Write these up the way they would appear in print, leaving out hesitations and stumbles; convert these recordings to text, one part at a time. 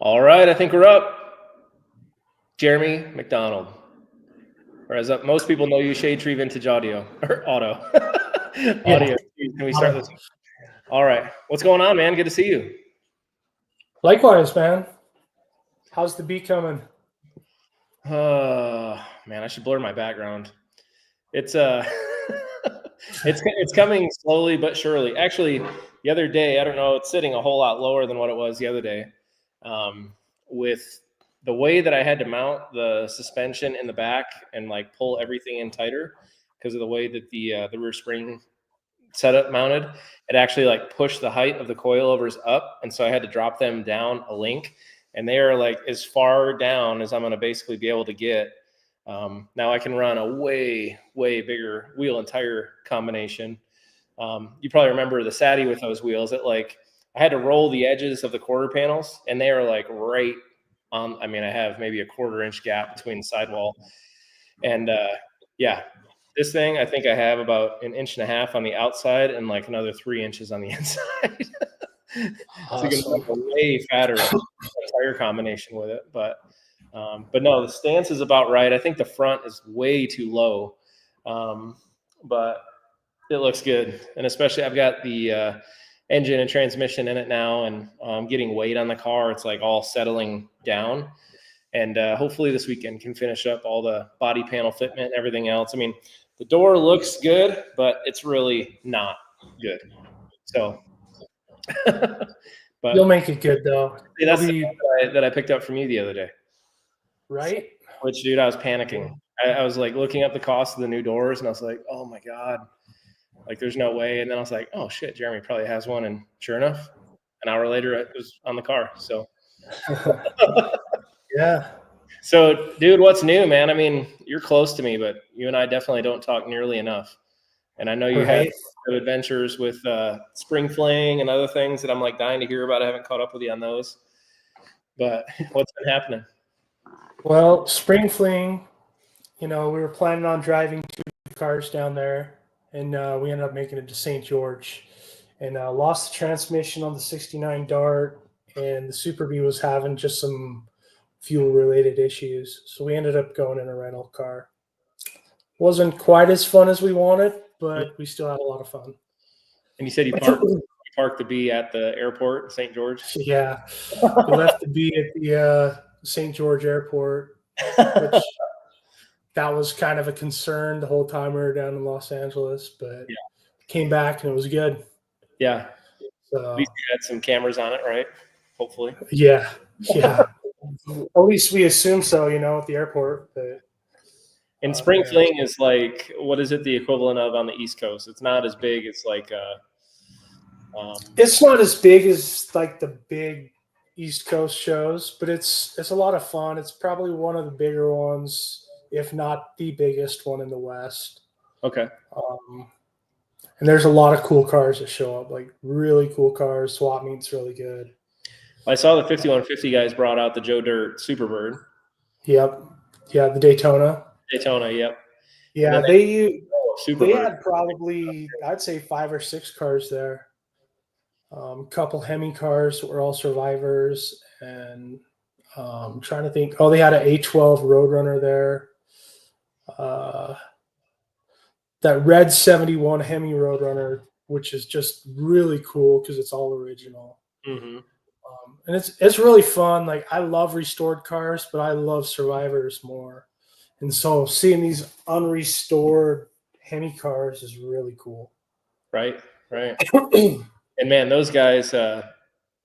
All right, I think we're up. Jeremy Macdonald. Or as most people know you, Shade Tree Vintage Audio. Or Auto. Audio. Can we start this? All right. What's going on, man? Good to see you. Likewise, man. How's the beat coming? Man, I should blur my background. It's it's coming slowly but surely. Actually, the other day, I don't know, it's sitting a whole lot lower than what it was the other day. With the way that I had to mount the suspension in the back and like pull everything in tighter because of the way that the rear spring setup mounted, it actually like pushed the height of the coilovers up, and so I had to drop them down a link, and they are like as far down as I'm going to basically be able to get. Now I can run a way bigger wheel and tire combination. You probably remember the Sassy with those wheels. It like I had to roll the edges of the quarter panels, and they are like right on. I mean, I have maybe a 1/4 inch gap between the sidewall, and yeah. This thing, I think I have about 1.5 inches on the outside and like another 3 inches on the inside. So you get like a way fatter tire combination with it. But no, the stance is about right. I think the front is way too low, but it looks good. And especially I've got the engine and transmission in it now, and I'm getting weight on the car. It's like all settling down. And hopefully this weekend can finish up all the body panel fitment and everything else. I mean, the door looks good, but it's really not good. So, but you'll make it good though. That's that I picked up from you the other day. Right? Which, dude, I was panicking. I was like looking up the cost of the new doors, and I was like, oh my God, like there's no way. And then I was like, oh shit, Jeremy probably has one. And sure enough, an hour later, it was on the car. So. Yeah. So, dude, what's new, man? I mean, you're close to me, but you and I definitely don't talk nearly enough. And I know you had adventures with Spring Fling and other things that I'm like dying to hear about. I haven't caught up with you on those. But what's been happening? Well, Spring Fling, we were planning on driving 2 cars down there, and we ended up making it to St. George, and lost the transmission on the 69 Dart, and the Super B was having just some fuel-related issues. So we ended up going in a rental car. Wasn't quite as fun as we wanted, but we still had a lot of fun. And you said you parked the B at the airport, St. George? Yeah. We left the B at the St. George airport, which that was kind of a concern the whole time we were down in Los Angeles, but came back and it was good. Yeah. So, at least you had some cameras on it, right? Hopefully. Yeah. At least we assume so, at the airport. But and Spring Fling is like, what is it the equivalent of on the East Coast? It's not as big. It's like it's not as big as like the big East Coast shows, but it's a lot of fun. It's probably one of the bigger ones, if not the biggest one in the West. Okay. And there's a lot of cool cars that show up, like really cool cars. Swap meet's really good. I saw the 5150 guys brought out the Joe Dirt Superbird. Yep. Yeah, the Daytona. Yep. Yeah, they had probably, I'd say 5 or 6 cars there. A couple Hemi cars that were all survivors, and I'm trying to think. Oh, they had an A12 Roadrunner there. That red 71 Hemi Roadrunner, which is just really cool because it's all original. Mm-hmm. And it's really fun. Like, I love restored cars, but I love survivors more. And so seeing these unrestored Hemi cars is really cool. Right. And man, those guys, so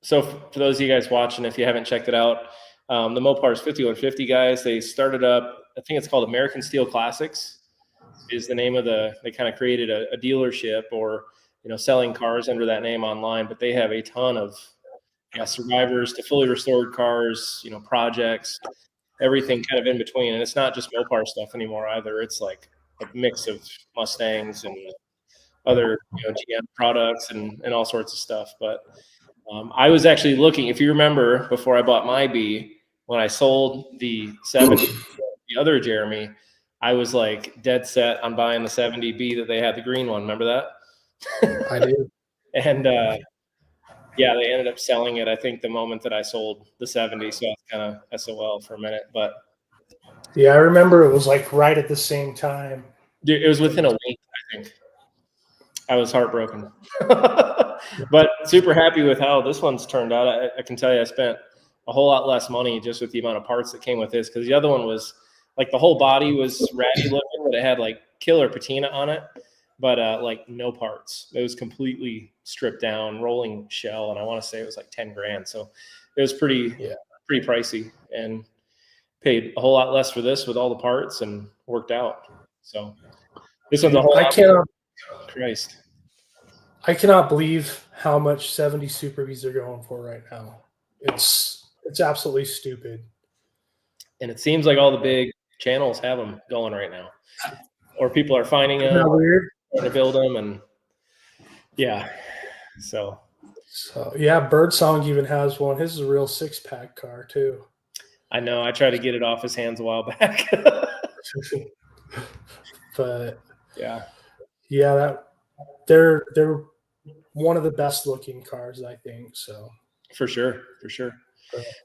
for those of you guys watching, if you haven't checked it out, the Mopar's 5150 guys, they started up, I think it's called American Steel Classics is the name of they kind of created a dealership or, selling cars under that name online, but they have a ton of survivors to fully restored cars, projects, everything kind of in between. And it's not just Mopar stuff anymore either. It's like a mix of Mustangs and other GM products and all sorts of stuff. But I was actually looking, if you remember, before I bought my B, when I sold the 70, the other Jeremy, I was like dead set on buying the 70B that they had, the green one. Remember that? I do. And Yeah, they ended up selling it, I think, the moment that I sold the 70, so it's kind of SOL for a minute. But Yeah, I remember it was like right at the same time. dude, it was within a week, I think. I was heartbroken. But super happy with how this one's turned out. I can tell you I spent a whole lot less money just with the amount of parts that came with this, because the other one was like the whole body was ratty looking, but it had like killer patina on it, but like no parts. It was completely stripped down, rolling shell, and I want to say it was like 10 grand. So it was pretty pricey, and paid a whole lot less for this with all the parts, and worked out. So this one's a whole lot. Christ. I cannot believe how much 70 Super Bs are going for right now. It's absolutely stupid. And it seems like all the big channels have them going right now, or people are finding them, weird? trying to build them, and yeah. So yeah, Birdsong even has one. His is a real 6-pack car too. I know. I tried to get it off his hands a while back. But yeah, that they're one of the best looking cars, I think. So for sure.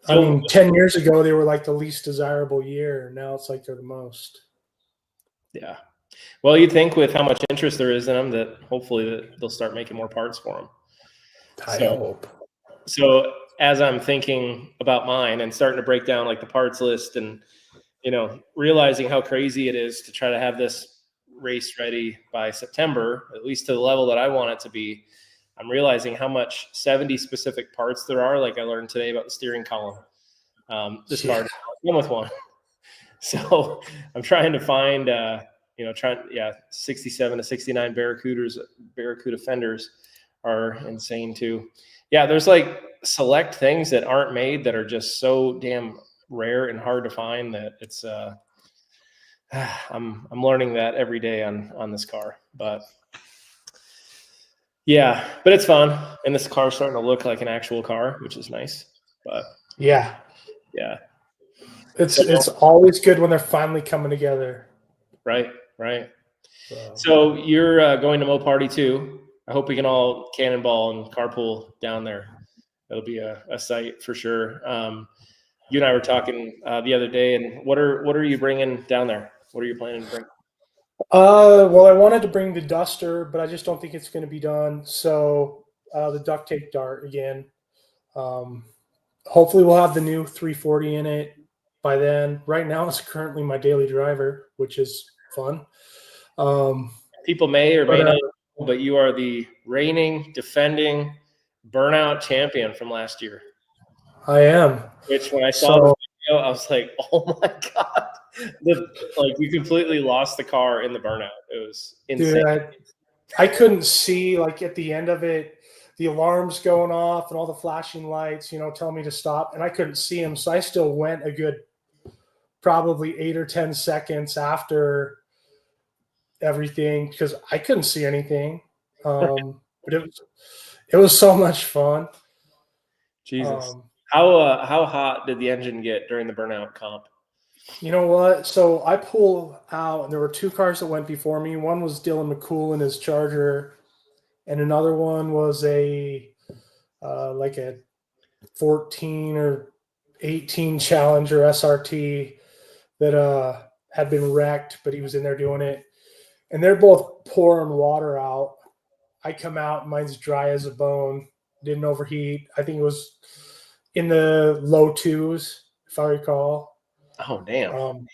I mean, 10 years ago they were like the least desirable year. Now it's like they're the most. Yeah. Well, you'd think with how much interest there is in them that hopefully they'll start making more parts for them. I hope. So as I'm thinking about mine and starting to break down like the parts list, and realizing how crazy it is to try to have this race ready by September, at least to the level that I want it to be, I'm realizing how much 70 specific parts there are. Like I learned today about the steering column. This car doesn't come with one. So I'm trying to find, 67 to 69 Barracuda fenders are insane too. Yeah, there's like select things that aren't made that are just so damn rare and hard to find that it's I'm learning that every day on this car. But yeah, but it's fun, and this car's starting to look like an actual car, which is nice. But yeah, it's always good when they're finally coming together. Right. So you're going to Mopar too. I hope we can all cannonball and carpool down there. It'll be a sight for sure. You and I were talking the other day, and what are you bringing down there? What are you planning to bring? Well, I wanted to bring the Duster, but I just don't think it's going to be done. So the Duct Tape Dart again. Hopefully we'll have the new 340 in it by then. Right now it's currently my daily driver, which is fun. People may or may not know, but you are the reigning, defending burnout champion from last year. I am. Which when I saw the video, I was like, oh my God. We completely lost the car in the burnout. It was insane. Dude, I couldn't see, like at the end of it, the alarms going off and all the flashing lights, telling me to stop, and I couldn't see them. So I still went a good probably 8 or 10 seconds after everything because I couldn't see anything. But it was so much fun. Jesus. How hot did the engine get during the burnout comp? You know what? So I pulled out, and there were 2 cars that went before me. One was Dylan McCool in his Charger, and another one was like a 14 or 18 Challenger SRT that had been wrecked, but he was in there doing it. And they're both pouring water out. I come out, mine's dry as a bone, didn't overheat. I think it was in the low 2s, if I recall. Oh, damn.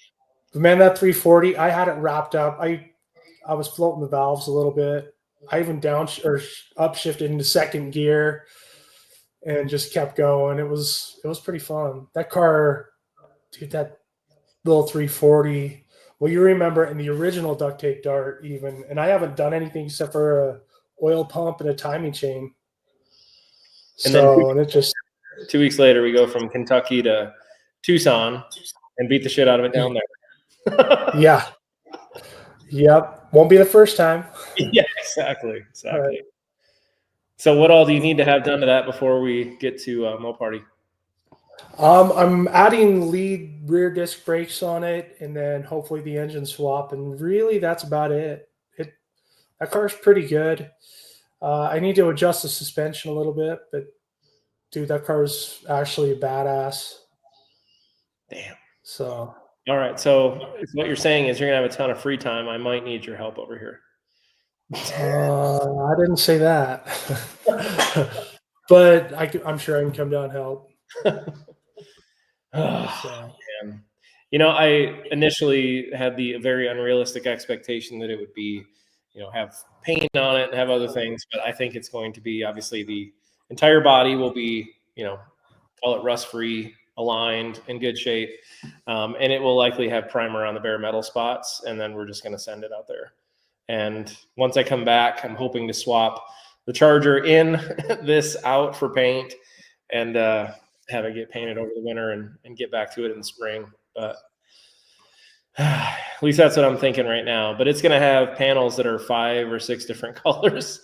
But man, that 340, I had it wrapped up. I was floating the valves a little bit. I even upshifted into second gear and just kept going. It was pretty fun. That car, dude, that little 340. Well, you remember in the original Duct Tape Dart even, and I haven't done anything except for a oil pump and a timing chain. And then it just 2 weeks later, we go from Kentucky to Tucson and beat the shit out of it down there. Yeah. Yep. Won't be the first time. Yeah, exactly. Right. So what all do you need to have done to that before we get to Mopar? I'm adding lead rear disc brakes on it, and then hopefully the engine swap, and really that's about it. That car's pretty good. I need to adjust the suspension a little bit, but dude, that car's actually badass. Damn. So, All right. So what you're saying is you're gonna have a ton of free time. I might need your help over here. I didn't say that, but I'm sure I can come down and help. Oh, So, man. You know, I initially had the very unrealistic expectation that it would be, have paint on it and have other things, but I think it's going to be obviously the entire body will be, call it rust free, aligned, in good shape, and it will likely have primer on the bare metal spots, and then we're just going to send it out there. And once I come back, I'm hoping to swap the Charger in, this out for paint, and have it get painted over the winter and get back to it in the spring. But at least that's what I'm thinking right now. But it's going to have panels that are 5 or 6 different colors,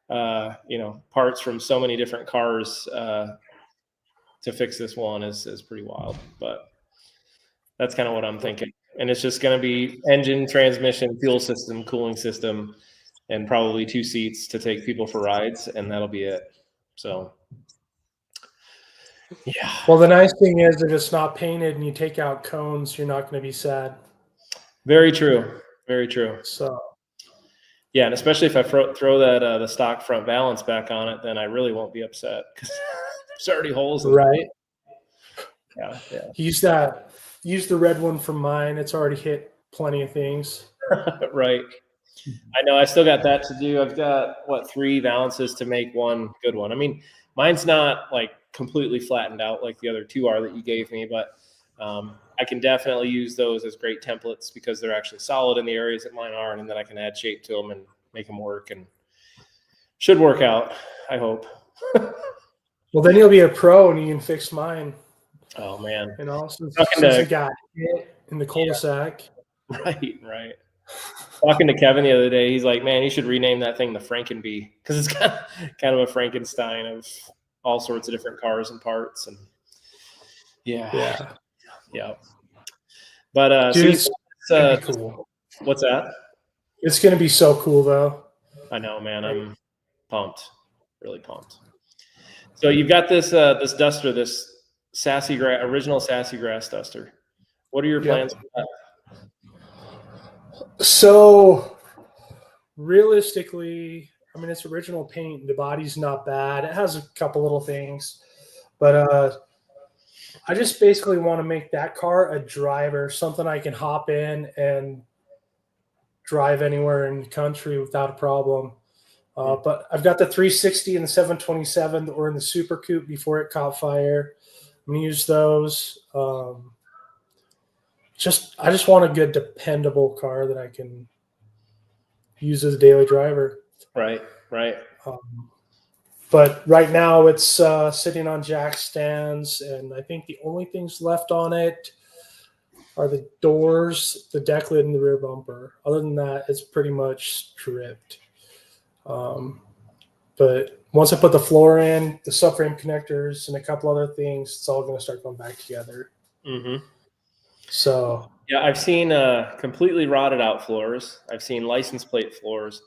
parts from so many different cars to fix this one is pretty wild. But that's kind of what I'm thinking. And it's just going to be engine, transmission, fuel system, cooling system, and probably 2 seats to take people for rides, and that'll be it. So, yeah. well, the nice thing is if it's not painted and you take out cones, you're not going to be sad. Very true. Very true. So, yeah, and especially if I throw that the stock front balance back on it, then I really won't be upset because there's already holes in right. it. Yeah. Use the red one from mine. It's already hit plenty of things. Right. I know I still got that to do. I've got 3 balances to make one good one. I mean, mine's not like completely flattened out like the other 2 are that you gave me, but I can definitely use those as great templates because they're actually solid in the areas that mine are, and then I can add shape to them and make them work, and should work out, I hope. Well, then you'll be a pro and you can fix mine. Oh man, since it got hit in the cul-de-sac. Right. Talking to Kevin the other day, he's like, "Man, you should rename that thing the Frankenbee because it's kind of a Frankenstein of all sorts of different cars and parts." And yeah. But dude, it's cool. What's that? It's going to be so cool, though. I know, man. I'm pumped, really pumped. So you've got this duster, this original Sassy Grass Duster. What are your plans for that? So realistically, I mean, it's original paint. The body's not bad. It has a couple little things, but I just basically want to make that car a driver, something I can hop in and drive anywhere in the country without a problem. But I've got the 360 and the 727 that were in the Super Coupe before it caught fire. I'm gonna use those. I just want a good, dependable car that I can use as a daily driver. Right. But right now it's sitting on jack stands, and I think the only things left on it are the doors, the deck lid, and the rear bumper. Other than that, it's pretty much stripped. But once I put the floor in, the subframe connectors, and a couple other things, it's all going to start going back together. Mm-hmm. So yeah, I've seen completely rotted out floors. I've seen license plate floors,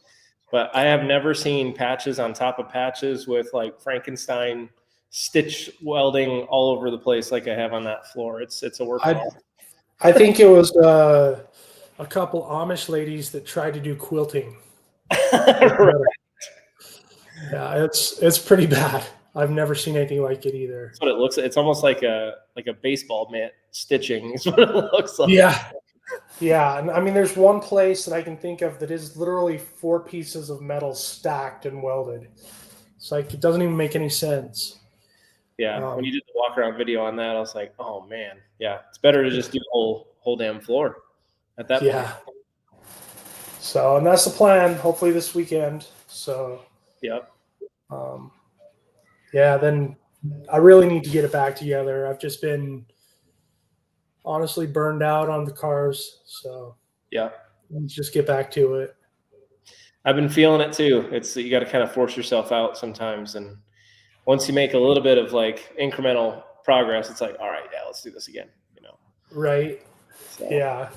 but I have never seen patches on top of patches with like Frankenstein stitch welding all over the place like I have on that floor. It's a work. I think it was a couple Amish ladies that tried to do quilting. Right. Yeah, it's pretty bad. I've never seen anything like it either. That's what it looks like. It's almost like a baseball mitt stitching is what it looks like. Yeah. And I mean, there's one place that I can think of that is literally 4 pieces of metal stacked and welded. It's like it doesn't even make any sense. Yeah, when you did the walk around video on that, I was like, oh man, yeah, it's better to just do the whole damn floor at that point. So, and that's the plan. Hopefully this weekend. So. Yep. Then I really need to get it back together. I've just been honestly burned out on the cars. So yeah, let's just get back to it. I've been feeling it too. You got to kind of force yourself out sometimes. And once you make a little bit of like incremental progress, it's like, all right, yeah, let's do this again, Right. So. Yeah.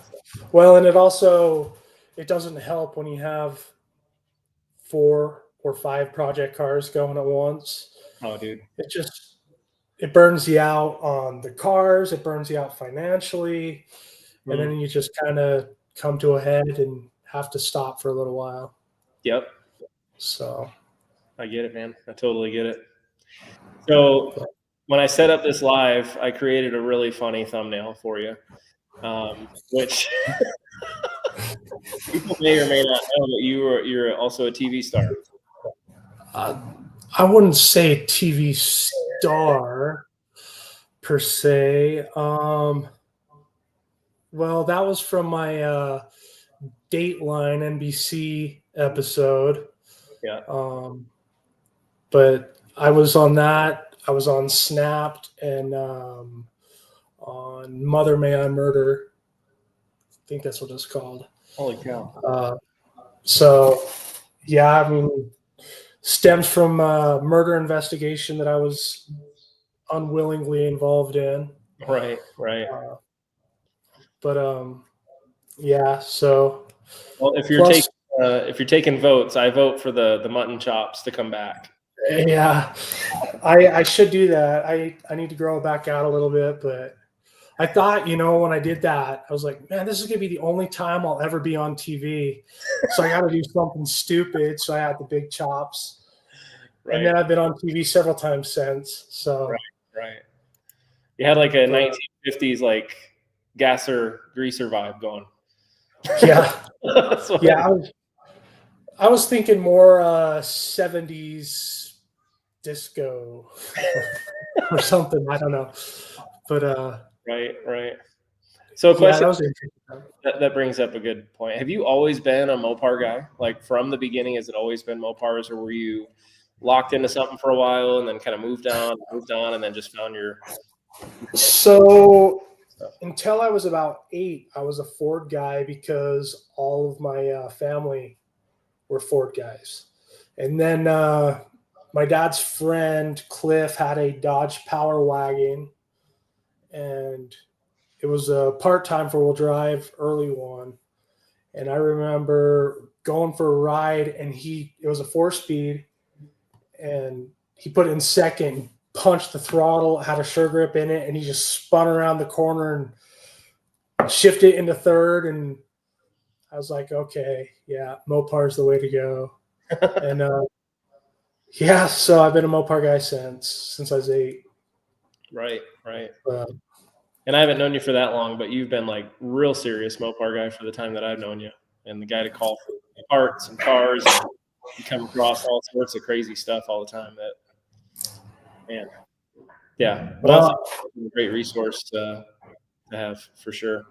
Well, and it doesn't help when you have 4 or 5 project cars going at once. Oh, dude. it burns you out on the cars, it burns you out financially, and then you just kind of come to a head and have to stop for a little while. Yep. So I get it, man. I totally get it. So when I set up this live, I created a really funny thumbnail for you, which people may or may not know that you're also a TV star. I wouldn't say TV star per se. Well, that was from my Dateline NBC episode. Yeah. But I was on that. I was on Snapped and on Mother May I Murder. I think that's what it's called. Holy cow. So, yeah, I mean, stems from a murder investigation that I was unwillingly involved in. Right. But yeah. So, well, if you're taking votes, I vote for the mutton chops to come back. Yeah, I should do that. I need to grow it back out a little bit, but I thought, when I did that, I was like, man, this is gonna be the only time I'll ever be on TV. So I got to do something stupid. So I had the big chops, and then I've been on TV several times since. So right. You had like a 1950s like gasser greaser vibe going. Yeah, yeah. I was thinking more 70s disco or something. I don't know, but right. So a question that that brings up a good point. Have you always been a Mopar guy? Like from the beginning, has it always been Mopars, or were you locked into something for a while and then kind of moved on, and then just found your? So until I was about 8, I was a Ford guy because all of my family were Ford guys. And then my dad's friend, Cliff, had a Dodge Power Wagon, and it was a part-time four-wheel drive early one. And I remember going for a ride, and it was a 4-speed, and he put it in second, punched the throttle, had a sure grip in it, and he just spun around the corner and shifted into third. And I was like, okay, yeah, Mopar's the way to go. And yeah, so I've been a Mopar guy since I was 8. Right. And I haven't known you for that long, but you've been like real serious Mopar guy for the time that I've known you, and the guy to call for parts and cars. And you come across all sorts of crazy stuff all the time. That, man, yeah, well, it's a great resource to have for sure.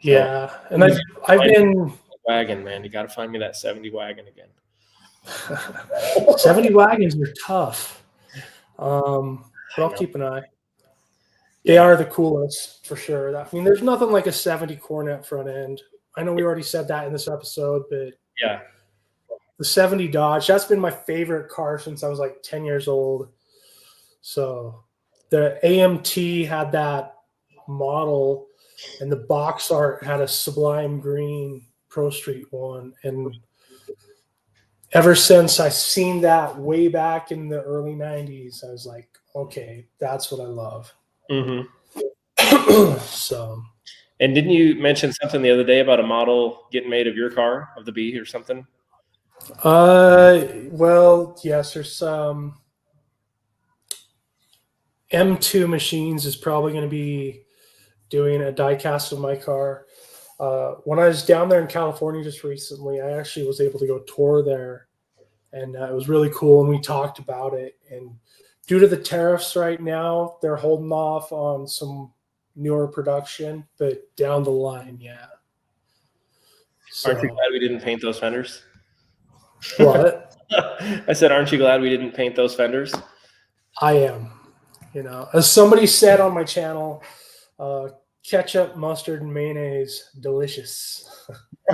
Yeah, so, and I've been wagon, man. You got to find me that 70 wagon again. 70 wagons are tough, but I'll keep an eye. They are the coolest for sure. I mean, there's nothing like a 70 Cornet front end. I know we already said that in this episode, but yeah, the 70 Dodge, that's been my favorite car since I was like 10 years old. So the AMT had that model, and the box art had a sublime green Pro Street one. And ever since I seen that way back in the early 90s, I was like, okay, that's what I love. Mm-hmm. So, and didn't you mention something the other day about a model getting made of your car, of the B or something? Well, yes, there's some M2 Machines is probably going to be doing a diecast of my car. When I was down there in California just recently, I actually was able to go tour there, and it was really cool. And we talked about it. And due to the tariffs right now, they're holding off on some newer production, but down the line, yeah. So, aren't you glad we didn't paint those fenders? What? I said, aren't you glad we didn't paint those fenders? I am. As somebody said on my channel, ketchup, mustard, and mayonnaise, delicious.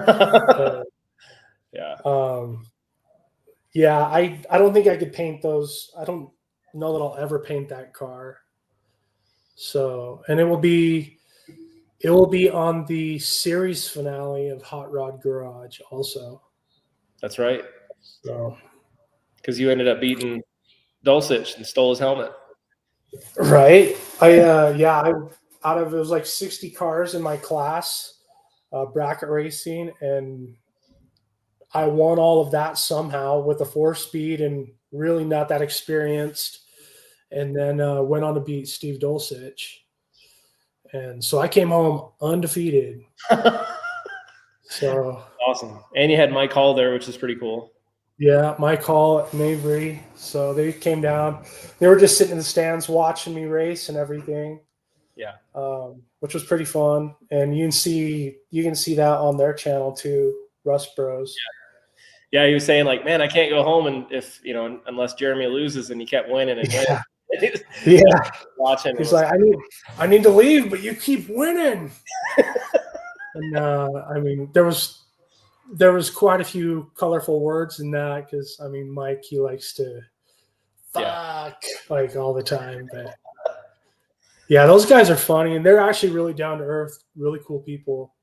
Yeah. Yeah, I don't think I could paint those. I don't know that I'll ever paint that car. So, and it will be on the series finale of Hot Rod Garage also. That's right. So, because you ended up beating Dulcich and stole his helmet. Right. I out of it was like 60 cars in my class, bracket racing, and I won all of that somehow with a 4 speed and really not that experienced. And then went on to beat Steve Dulcich. And so I came home undefeated. So Awesome. And you had Mike Hall there, which is pretty cool. yeah, Mike Hall and Avery. So they came down. They were just sitting in the stands watching me race and everything. Yeah. Which was pretty fun. And you can see that on their channel too, Russ Bros. Yeah, he was saying like, man, I can't go home and if unless Jeremy loses, and he kept winning and winning. Yeah. Watching. He's like, I need to leave, but you keep winning. And I mean, there was quite a few colorful words in that because I mean, Mike, he likes to fuck like all the time, but yeah, those guys are funny and they're actually really down to earth, really cool people.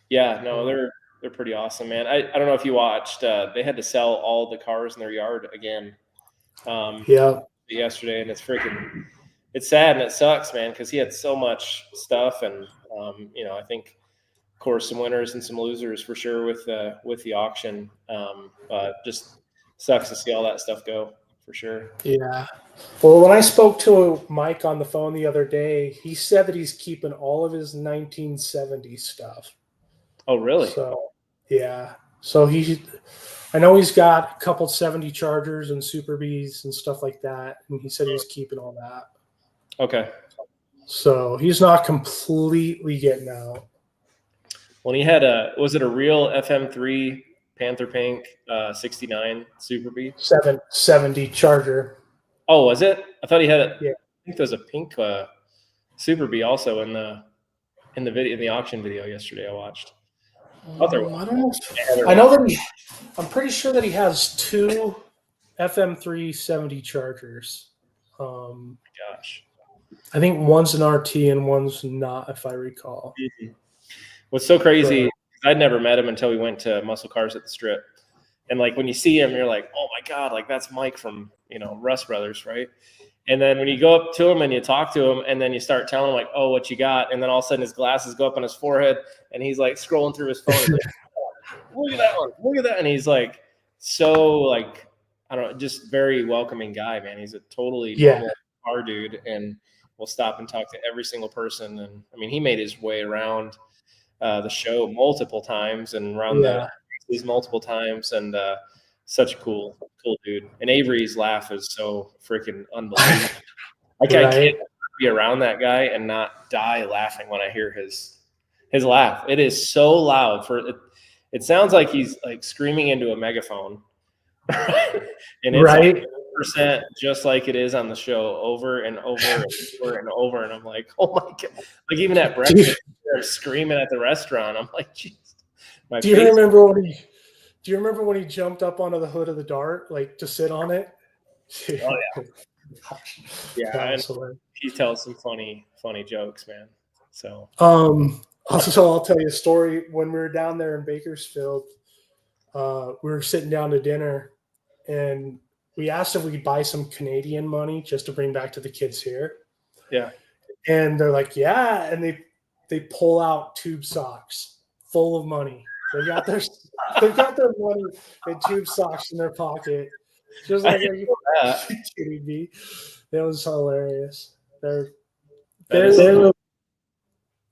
Yeah, no, they're pretty awesome, man. I don't know if you watched. They had to sell all the cars in their yard again. Yesterday, and it's sad and it sucks, man, because he had so much stuff, and I think, of course, some winners and some losers for sure with the auction. But just sucks to see all that stuff go for sure. Yeah. Well, when I spoke to Mike on the phone the other day, he said that he's keeping all of his 1970 stuff. Oh, really? So, yeah. So I know he's got a couple 70 Chargers and Super Bs and stuff like that, and he said he was keeping all that. Okay. So he's not completely getting out. Well, he had was it a real FM3 Panther Pink 69 Super B? 770 Charger. Oh, was it? I thought he had it. Yeah. I think there was a pink Super B also in the video, in the auction video yesterday I watched. I don't know. I know that I'm pretty sure that he has 2 FM370 Chargers. Gosh. I think one's an RT and one's not, if I recall. Mm-hmm. What's so crazy, I'd never met him until we went to Muscle Cars at the Strip. And like when you see him, you're like, oh my God, like that's Mike from, Russ Brothers, right? And then when you go up to him and you talk to him and then you start telling him like, oh, what you got? And then all of a sudden his glasses go up on his forehead and he's like scrolling through his phone. Like, look at that one. Look at that. And he's like, so like, I don't know, just very welcoming guy, man. He's a totally normal car dude and will stop and talk to every single person. And I mean, he made his way around the show multiple times and around the races multiple times. And such a cool dude. And Avery's laugh is so freaking unbelievable. I can't be around that guy and not die laughing when I hear his laugh. It is so loud. It sounds like he's like screaming into a megaphone. And it's like 100% just like it is on the show, over and over and over and over. And I'm like, oh my God. Like even at breakfast, they're screaming at the restaurant. I'm like, jeez. Do you remember when he jumped up onto the hood of the Dart, like to sit on it? Oh yeah. Yeah. And he tells some funny jokes, man. So also I'll tell you a story. When we were down there in Bakersfield, we were sitting down to dinner and we asked if we could buy some Canadian money just to bring back to the kids here. Yeah. And they're like, yeah. And they pull out tube socks full of money. They've got their money in tube socks in their pocket. Just like, are you kidding me? That was hilarious. They're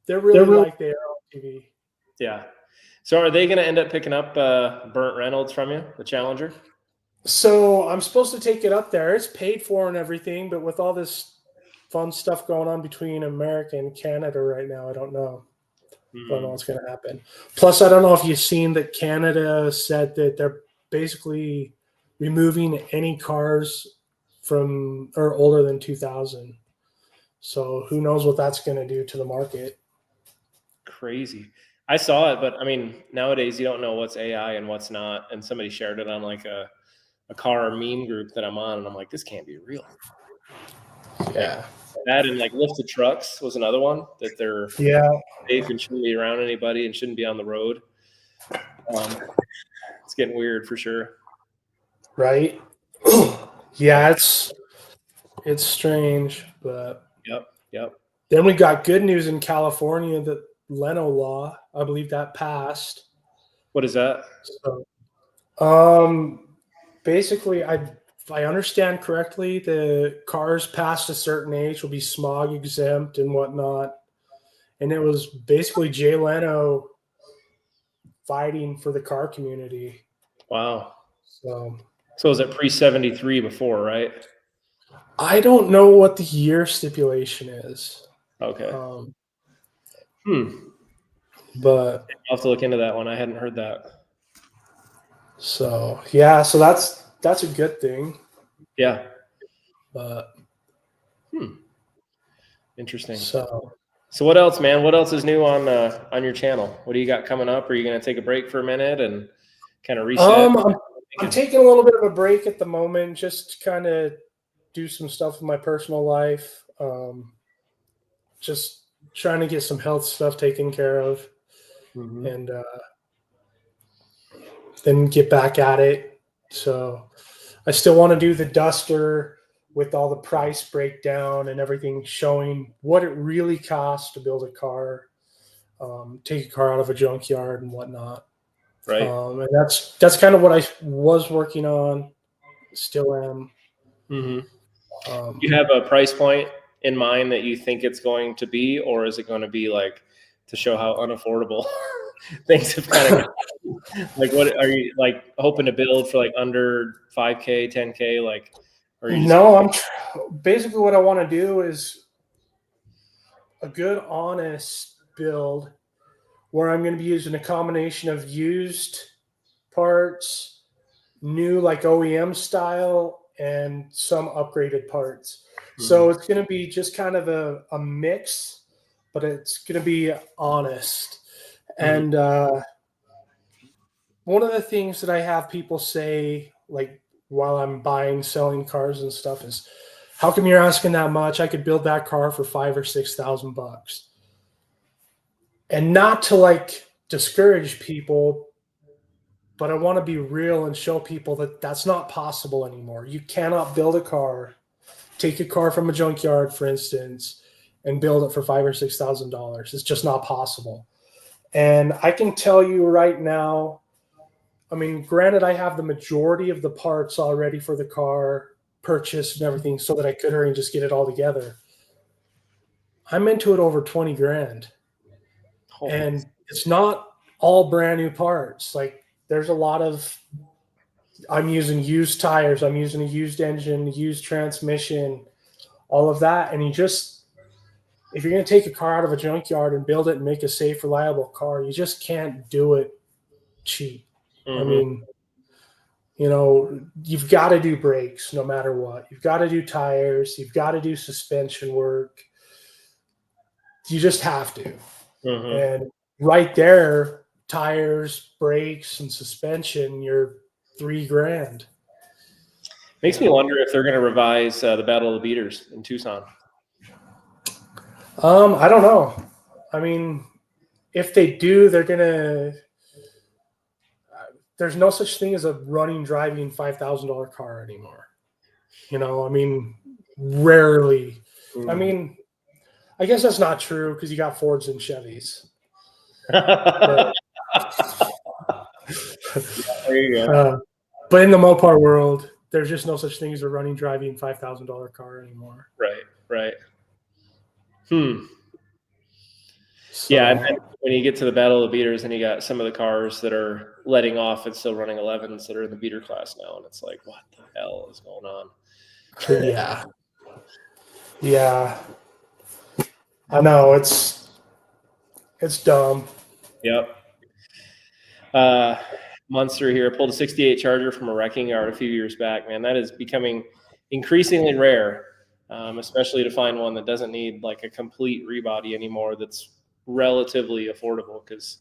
really like they are on TV. Yeah. So are they going to end up picking up Burnt Reynolds from you, the Challenger? So I'm supposed to take it up there. It's paid for and everything, but with all this fun stuff going on between America and Canada right now, I don't know. Don't know what's going to happen. Plus, I don't know if you've seen that Canada said that they're basically removing any cars from or older than 2000. So who knows what that's going to do to the market. Crazy. I saw it, but I mean, nowadays you don't know what's AI and what's not. And somebody shared it on like a car meme group that I'm on, and I'm like, this can't be real. Yeah. That and like lifted trucks was another one that they're safe and shouldn't be around anybody and shouldn't be on the road. It's getting weird for sure. Right. Yeah, it's strange. But Yep. then we got good news in California, the Leno law. I believe that passed. What is that? So, basically, if I understand correctly, the cars past a certain age will be smog exempt and whatnot. And it was basically Jay Leno fighting for the car community. Wow. So was it pre-73 before, right? I don't know what the year stipulation is. Okay. But I'll have to look into that one. I hadn't heard that. So yeah, so that's a good thing. Yeah. But Interesting. So what else, man? What else is new on your channel? What do you got coming up? Are you going to take a break for a minute and kind of reset? I'm taking a little bit of a break at the moment, just kind of do some stuff in my personal life. Just trying to get some health stuff taken care of, and then get back at it. So I still want to do the Duster with all the price breakdown and everything, showing what it really costs to build a car, take a car out of a junkyard and whatnot. Right. And that's kind of what I was working on, still am. You have a price point in mind that you think it's going to be, or is it going to be like to show how unaffordable things have kind of like? What are you like hoping to build for, like under 5K, 10K? Like, or you just... No, basically what I want to do is a good, honest build where I'm going to be using a combination of used parts, new like OEM style, and some upgraded parts. So it's going to be just kind of a mix, but it's going to be honest. And one of the things that I have people say, like while I'm buying, selling cars and stuff, is, how come you're asking that much? I could build that car for $5,000 or $6,000. And not to like discourage people, but I want to be real and show people that that's not possible anymore. You cannot build a car, take a car from a junkyard, for instance, and build it for $5,000 or $6,000. It's just not possible. And I can tell you right now, I mean, granted, I have the majority of the parts already for the car purchased and everything, so that I could hurry and just get it all together. I'm into it over 20 grand. And it's not all brand new parts. Like, there's a lot of, I'm using used tires, I'm using a used engine, used transmission, all of that. And if you're going to take a car out of a junkyard and build it and make a safe, reliable car, you just can't do it cheap. I mean, you've got to do brakes no matter what. You've got to do tires. You've got to do suspension work. You just have to. And right there, tires, brakes, and suspension, you're $3,000. Makes me wonder if they're going to revise the Battle of the Beaters in Tucson. I don't know. I mean, if they do, they're going to... There's no such thing as a running, driving $5,000 car anymore. I mean, rarely. I mean, I guess that's not true because you got Fords and Chevys. But, there you go. But in the Mopar world, there's just no such thing as a running, driving $5,000 car anymore. Right. Yeah, and then when you get to the Battle of the Beaters, and you got some of the cars that are letting off and still running 11s that are in the beater class now, and it's like, what the hell is going on? Yeah. I know, it's dumb. Yep. Munster here pulled a 68 Charger from a wrecking yard a few years back. Man, that is becoming increasingly rare, especially to find one that doesn't need like a complete rebody anymore. That's relatively affordable, because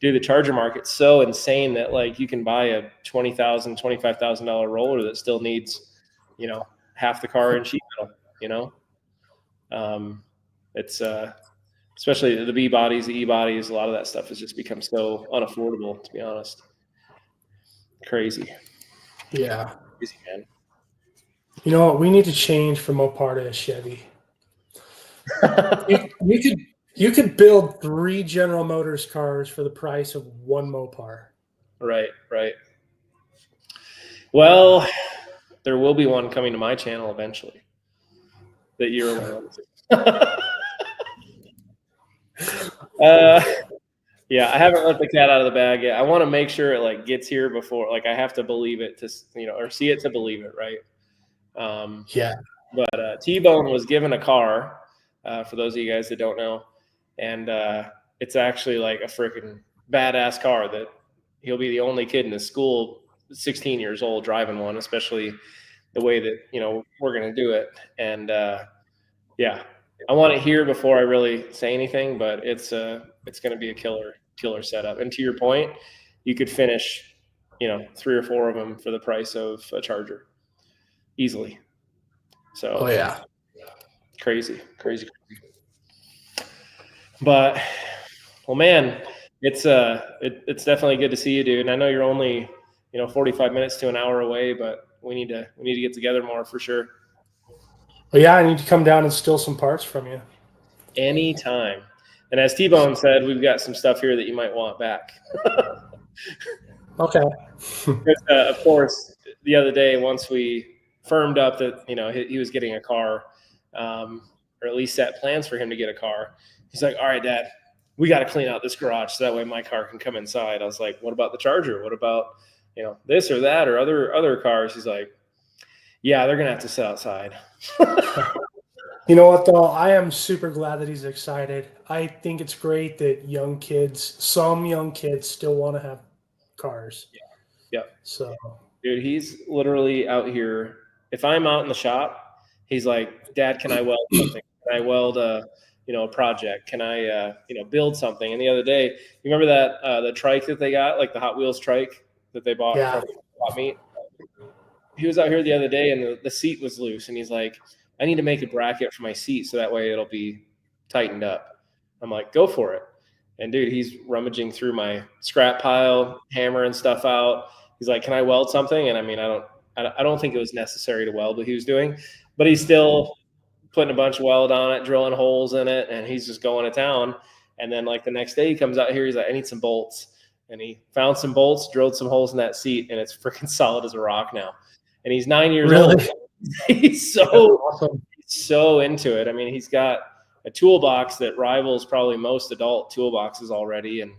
dude, the Charger market's so insane that like you can buy a $20,000, $25,000 roller that still needs, half the car in sheet metal. It's especially the B bodies, the E bodies, a lot of that stuff has just become so unaffordable, to be honest. Crazy. Yeah. Crazy, man. You know what? We need to change from Mopar to a Chevy. You could build 3 General Motors cars for the price of 1 Mopar. Right. Well, there will be one coming to my channel eventually that you're aware of. Yeah, I haven't let the cat out of the bag yet. I want to make sure it like gets here before, like I have to believe it to, or see it to believe it, right? Yeah. But T-Bone was given a car, for those of you guys that don't know, and it's actually like a freaking badass car that he'll be the only kid in the school, 16 years old, driving one, especially the way that we're gonna do it. And yeah, I want it here before I really say anything, but it's gonna be a killer setup. And to your point, you could finish 3 or 4 of them for the price of a Charger easily. So yeah, crazy. But well, man, it's definitely good to see you, dude. And I know you're only 45 minutes to an hour away, but we need to get together more for sure. Well, yeah, I need to come down and steal some parts from you. Anytime. And as T-Bone said, we've got some stuff here that you might want back. Okay. Of course, the other day, once we firmed up that he was getting a car, or at least set plans for him to get a car, he's like, "All right, Dad, we got to clean out this garage so that way my car can come inside." I was like, "What about the Charger? What about this or that or other cars?" He's like, "Yeah, they're gonna have to sit outside." You know what, though? I am super glad that he's excited. I think it's great that some young kids still want to have cars. Yeah. So, dude, he's literally out here. If I'm out in the shop, he's like, "Dad, can I weld something? Can I weld a project? Can I build something?" And the other day, you remember that the trike that they got, like the Hot Wheels trike that they bought from Swap Meet? He was out here the other day, and the seat was loose, and he's like, "I need to make a bracket for my seat so that way it'll be tightened up." I'm like, "Go for it." And dude, he's rummaging through my scrap pile, hammering stuff out. He's like, "Can I weld something?" And I mean, I don't think it was necessary to weld what he was doing, but he's still putting a bunch of weld on it, drilling holes in it, and he's just going to town. And then like the next day he comes out here, he's like, "I need some bolts." And he found some bolts, drilled some holes in that seat, and it's freaking solid as a rock now. And he's 9 years old. He's so into it. I mean, he's got a toolbox that rivals probably most adult toolboxes already, and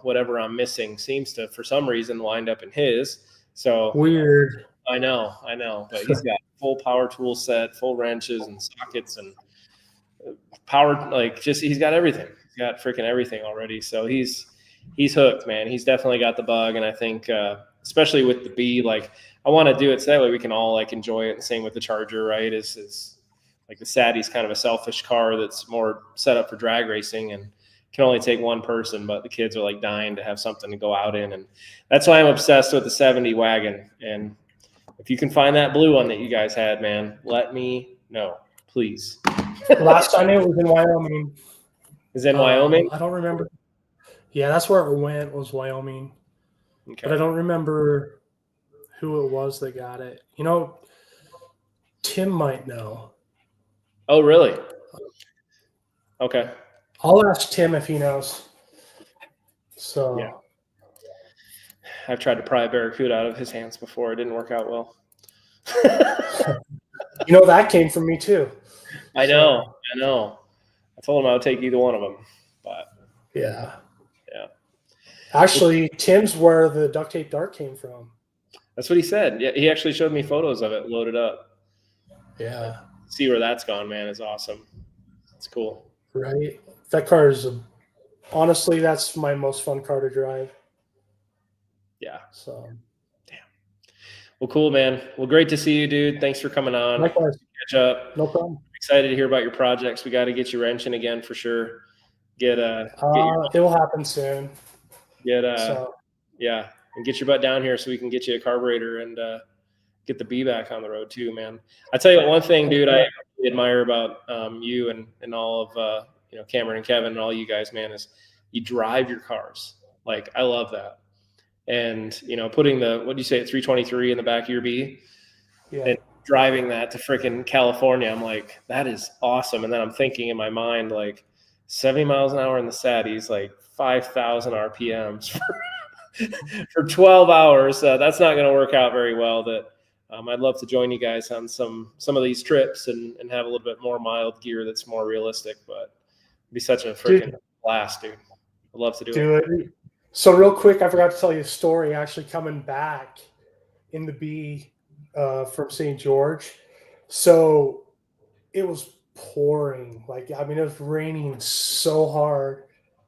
whatever I'm missing seems to, for some reason, wind up in his. So weird. I know, but he's got full power tool set, full wrenches and sockets and power. Like, just he's got everything. He's got freaking everything already. So he's hooked, man. He's definitely got the bug, and I think especially with the B, like I want to do it so that way we can all like enjoy it. And same with the Charger, right? Is like the Sadie's kind of a selfish car that's more set up for drag racing and can only take one person, but the kids are like dying to have something to go out in. And that's why I'm obsessed with the 70 wagon. And if you can find that blue one that you guys had, man, let me know, please. Last I knew it was in Wyoming. Is it in Wyoming? I don't remember. Yeah, that's where it went, was Wyoming. Okay. But I don't remember who it was that got it. Tim might know. Oh, really? Okay. I'll ask Tim if he knows. So yeah. I've tried to pry a barracuda out of his hands before. It didn't work out well. That came from me too. I know. I told him I would take either one of them, but yeah. Actually, Tim's where the Duct Tape Dart came from. That's what he said. Yeah, he actually showed me photos of it loaded up. Yeah. See where that's gone, man. It's awesome. It's cool. Right. That car is honestly, that's my most fun car to drive. Yeah. So. Damn. Well, cool, man. Well, great to see you, dude. Thanks for coming on. Likewise. Catch up. No problem. Excited to hear about your projects. We got to get you wrenching again for sure. It will happen soon. And get your butt down here so we can get you a carburetor and get the B back on the road too, man. I tell you what, one thing, dude, I really admire about you and all of Cameron and Kevin and all you guys, man, is you drive your cars. Like, I love that. And putting the, what do you say, 323 in the back of your B. Yeah. And driving that to freaking California. I'm like, that is awesome. And then I'm thinking in my mind, like 70 miles an hour in the Saddies, like 5,000 RPMs for 12 hours. That's not going to work out very well. That I'd love to join you guys on some of these trips and have a little bit more mild gear that's more realistic, but it'd be such a freaking blast, dude. I'd love to do it. So real quick, I forgot to tell you a story actually coming back in the B from St. George. So it was pouring. Like, I mean, it was raining so hard.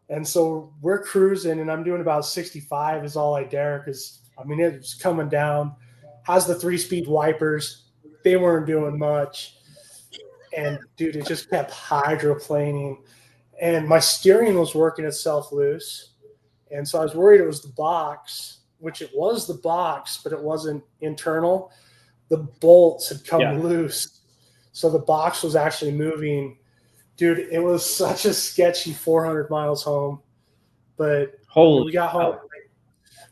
And so we're cruising, and I'm doing about 65 is all I dare because, I mean, it was coming down. Has the 3-speed wipers. They weren't doing much. And, dude, it just kept hydroplaning. And my steering was working itself loose. And so I was worried it was the box, which it was the box, but it wasn't internal. The bolts had come loose. So the box was actually moving. Dude, it was such a sketchy 400 miles home. But we got home.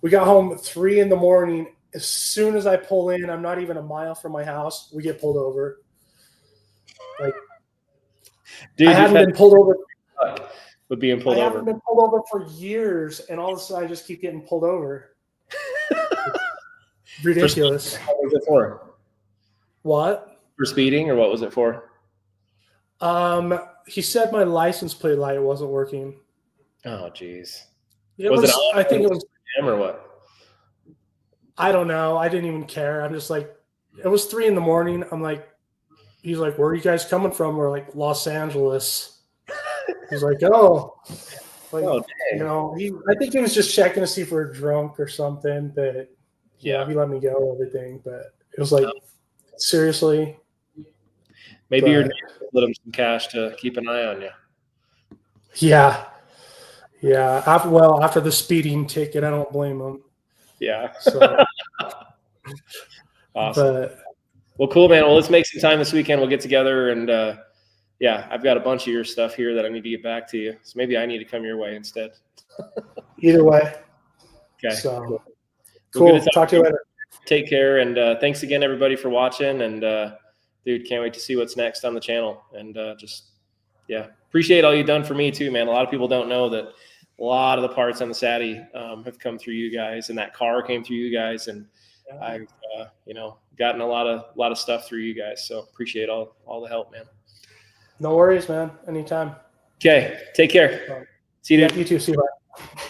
We got home at 3 a.m. As soon as I pull in, I'm not even a mile from my house, we get pulled over. Like, dude, I haven't been pulled over. Being pulled over. I haven't been pulled over for years, and all of a sudden I just keep getting pulled over. Ridiculous. What was it for? What? For speeding, or what was it for? He said my license plate light wasn't working. Oh, geez. Was it on? I think it was him or what? I don't know. I didn't even care. I'm just like, it was 3 a.m. I'm like, he's like, where are you guys coming from? We're like, Los Angeles. He's like, oh, like, you know, I think he was just checking to see if we're drunk or something. But you know, he let me go and everything. But it was like, seriously. Maybe you're let him some cash to keep an eye on you. Yeah. After the speeding ticket, I don't blame him. Yeah. So. Awesome. Well, cool, man. Well, let's make some time this weekend. We'll get together and. Yeah, I've got a bunch of your stuff here that I need to get back to you. So maybe I need to come your way instead. Either way. Okay. So, cool. Talk to you later. Take care. And thanks again, everybody, for watching. And, dude, can't wait to see what's next on the channel. And appreciate all you've done for me, too, man. A lot of people don't know that a lot of the parts on the Saddy have come through you guys. And that car came through you guys. And I've, gotten a lot of stuff through you guys. So appreciate all the help, man. No worries, man. Anytime. Okay. Take care. See you, dude. You too. See you. Bye.